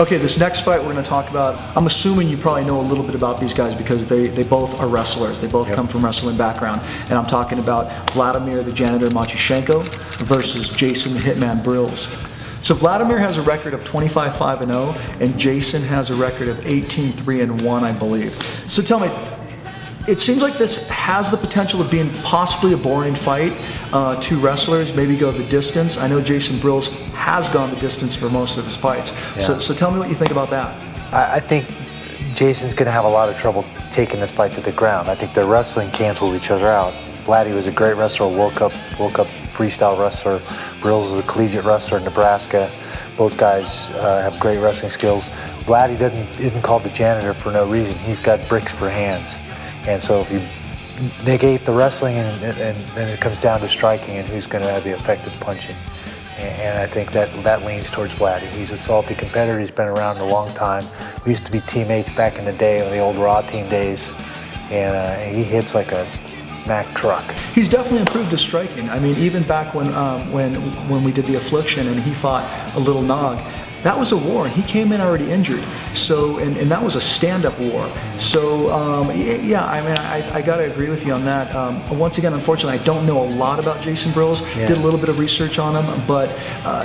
Okay, this next fight we're going to talk about, I'm assuming you probably know a little bit about these guys because they both are wrestlers. They both come from wrestling background. And I'm talking about Vladimir the Janitor Matyushenko versus Jason the Hitman Brilz. So Vladimir has a record of 25-5-0, and Jason has a record of 18-3-1, I believe. So tell me, it seems like this has the potential of being possibly a boring fight. Two wrestlers maybe go the distance. I know Jason Brilz has gone the distance for most of his fights. Yeah. So tell me what you think about that. I think Jason's going to have a lot of trouble taking this fight to the ground. I think their wrestling cancels each other out. Vladdy was a great wrestler, World Cup freestyle wrestler. Brilz was a collegiate wrestler in Nebraska. Both guys have great wrestling skills. Vladdy isn't called the janitor for no reason. He's got bricks for hands. And so if you negate the wrestling and then it comes down to striking and who's going to have the effective punching. And I think that leans towards Vladdy. He's a salty competitor. He's been around a long time. We used to be teammates back in the day, the old Raw team days. And he hits like a Mack truck. He's definitely improved his striking. I mean, even back when we did the Affliction and he fought a little Nog, that was a war. He came in already injured, so and that was a stand-up war. So yeah, I mean, I got to agree with you on that. Once again, unfortunately, I don't know a lot about Jason Brilz. Yeah. Did a little bit of research on him, but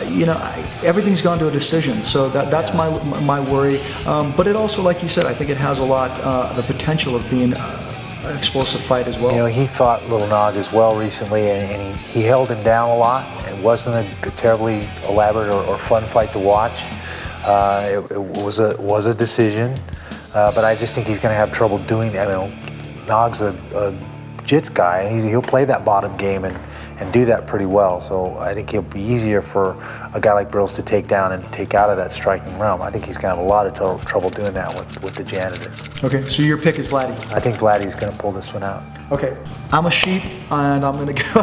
you know, everything's gone to a decision. So that's my worry. But it also, like you said, I think it has a lot the potential of being an explosive fight as well. You know, he fought Little Nog as well recently, and he held him down a lot. It wasn't a terribly elaborate or fun fight to watch. It was a decision, but I just think he's going to have trouble doing that. I mean, Nog's a jits guy, and he'll play that bottom game and do that pretty well. So I think it'll be easier for a guy like Brilz to take down and take out of that striking realm. I think he's going to have a lot of trouble doing that with the janitor. Okay, so your pick is Vladdy. I think Vladdy's going to pull this one out. Okay, I'm a sheep, and I'm going to go.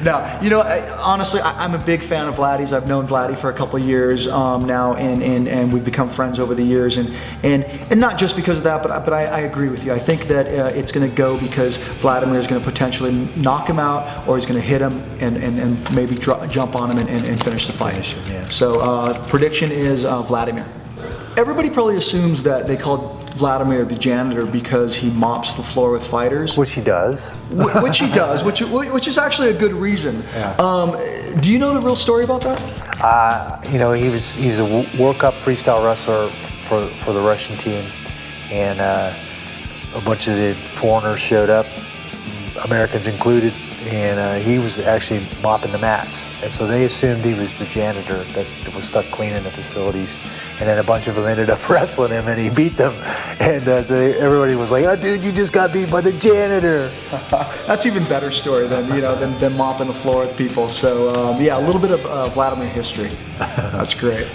No, you know, honestly, I'm a big fan of Vladdy's. I've known Vladdy for a couple of years now, and we've become friends over the years, and not just because of that, but I agree with you. I think that it's going to go because Vladimir is going to potentially knock him out, or he's going to hit him and maybe jump on him and finish the fight. Yeah. So prediction is Vladimir. Everybody probably assumes that they called Vladimir the janitor because he mops the floor with fighters. Which he does. Which he does, which is actually a good reason. Yeah. Do you know the real story about that? You know, he was a World Cup freestyle wrestler for the Russian team, and a bunch of the foreigners showed up, Americans included, and he was actually mopping the mats. And so they assumed he was the janitor that was stuck cleaning the facilities. And then a bunch of them ended up wrestling him, and he beat them. And everybody was like, "Oh, dude, you just got beat by the janitor." That's even better story than than mopping the floor with people. So yeah, a little bit of Vladimir history. That's great.